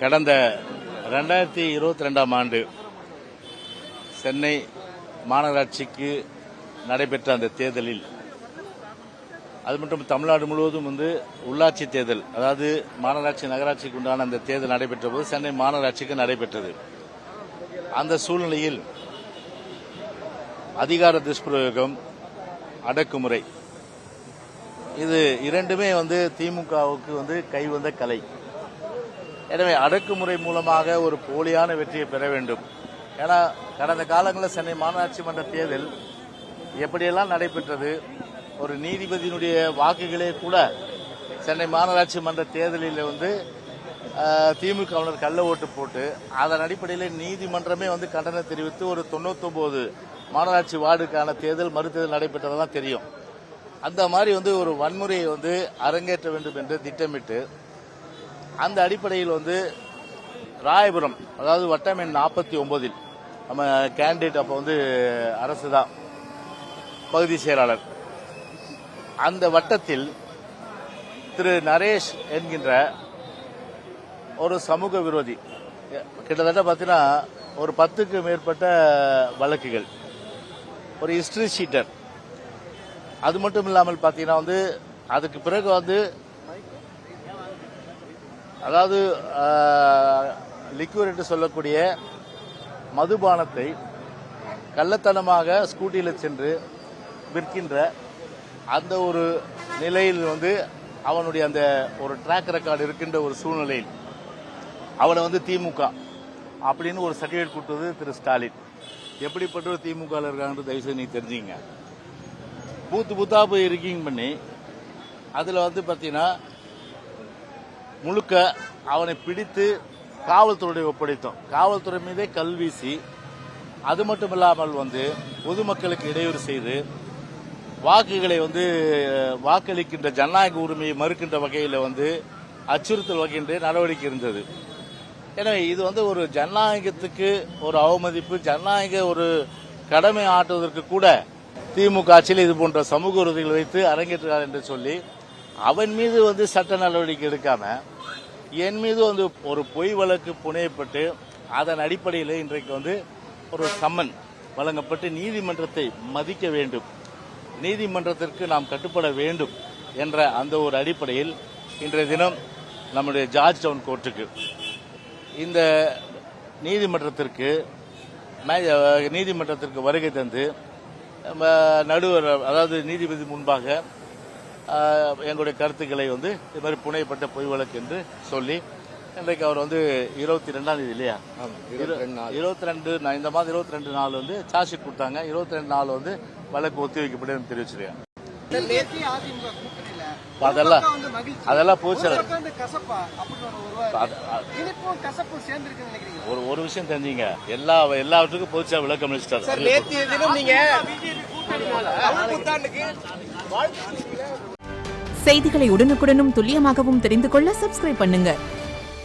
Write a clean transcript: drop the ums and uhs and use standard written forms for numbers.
கடந்த 2022ஆம் ஆண்டு சென்னை மாநகராட்சிக்கு நடைபெற்ற அந்த தேர்தலில் அது மட்டும் தமிழ்நாடு முழுவதும் உள்ளாட்சி தேர்தல், அதாவது மாநகராட்சி நகராட்சிக்கு உண்டான அந்த தேர்தல் நடைபெற்ற போது சென்னை மாநகராட்சிக்கு நடைபெற்றது. அந்த சூழ்நிலையில் அதிகார துஷ்பிரயோகம், அடக்குமுறை, இது இரண்டுமே திமுகவுக்கு கைவந்த கலை. எனவே அடக்குமுறை மூலமாக ஒரு போலியான வெற்றியை பெற வேண்டும். ஏன்னா கடந்த காலங்களில் சென்னை மாநகராட்சி மன்ற தேர்தல் எப்படியெல்லாம் நடைபெற்றது, ஒரு நீதிபதியினுடைய வாக்குகளே கூட சென்னை மாநகராட்சி மன்ற தேர்தலில் திமுகவினர் கள்ள ஓட்டு போட்டு அதன் அடிப்படையில் நீதிமன்றமே கண்டனம் தெரிவித்து ஒரு 99 மாநகராட்சி வார்டுக்கான தேர்தல் மறுதேர்தல் நடைபெற்றதெல்லாம் தெரியும். அந்த மாதிரி ஒரு வன்முறையை அரங்கேற்ற வேண்டும் என்று திட்டமிட்டு அந்த அடிப்படையில் ராயபுரம், அதாவது வட்டம் எண் 49 நம்ம கேண்டிடேட் அப்போ அரசு தான் பகுதி செயலாளர், அந்த வட்டத்தில் திரு நரேஷ் என்கின்ற ஒரு சமூக விரோதி, கிட்டத்தட்ட பார்த்தீங்கன்னா ஒரு 10க்கு மேற்பட்ட வழக்குகள், ஒரு ஹிஸ்டரி ஷீட்டர். அது மட்டும் இல்லாமல் பார்த்தீங்கன்னா அதுக்கு பிறகு அதாவது லிக்யூர் என்று சொல்லக்கூடிய மதுபானத்தை கள்ளத்தனமாக ஸ்கூட்டியில் சென்று விற்கின்ற அந்த ஒரு நிலையில் அவனுடைய அந்த ஒரு ட்ராக் ரெக்கார்டு இருக்கின்ற ஒரு சூழ்நிலையில் அவனை திமுக அப்படின்னு ஒரு சர்டிபிகேட் கொடுத்தது திரு ஸ்டாலின். எப்படிப்பட்ட ஒரு திமுக இருக்காங்கன்னு தயவுசெய்து நீங்க தெரிஞ்சுங்க. பூத்தா போய் ரிக்கிங் பண்ணி அதில் பார்த்தீங்கன்னா முழுக்க அவனை பிடித்து காவல்துறையை ஒப்படைத்தோம். காவல்துறை மீதே கல் வீசி, அது மட்டும் இல்லாமல் பொதுமக்களுக்கு இடையூறு செய்து வாக்குகளை வாக்களிக்கின்ற ஜனநாயக உரிமையை மறுக்கின்ற வகையில் அச்சுறுத்தல் வகையின்ற நடவடிக்கை இருந்தது. எனவே இது ஒரு ஜனநாயகத்துக்கு ஒரு அவமதிப்பு, ஜனநாயக ஒரு கடமை ஆற்றுவதற்கு கூட திமுக ஆட்சியில் இது போன்ற சமூக விரோதிகளை வைத்து அரங்கேற்றார் என்று சொல்லி அவன் மீது சட்ட நடவடிக்கை எடுக்காம என் மீது ஒரு பொய் வழக்கு புனையப்பட்டு அதன் அடிப்படையில் இன்றைக்கு ஒரு சம்மன் வழங்கப்பட்டு நீதிமன்றத்தை மதிக்க வேண்டும், நீதிமன்றத்திற்கு நாம் கட்டுப்பட வேண்டும் என்ற அந்த ஒரு அடிப்படையில் இன்றைய தினம் நம்முடைய ஜார்ஜ் டவுன் கோர்ட்டுக்கு இந்த நீதிமன்றத்திற்கு வருகை தந்து நடுவர், அதாவது நீதிபதி முன்பாக எங்களுடைய கருத்துக்களை இது மாதிரி புனையப்பட்ட பொய் வழக்கு என்று சொல்லி இன்றைக்கு அவர் 22ஆம் தேதி இல்லையா, 22 இந்த மாதம் 22 நாள் சார்ஜ் ஷீட் கொடுத்தாங்க. 22 நாள் வழக்கு ஒத்திவைக்கப்படும் தெரிவிச்சிருக்கேன். அதெல்லாம் போச்சு. ஒரு விஷயம் தெரிஞ்சீங்க, எல்லாவற்றுக்கும் பொதுச்சா விளக்கம் அளிச்சிட்டாரு. செய்திகளை உடனுக்குடனும் துல்லியமாகவும் தெரிந்து கொள்ள சப்ஸ்கிரைப் பண்ணுங்க.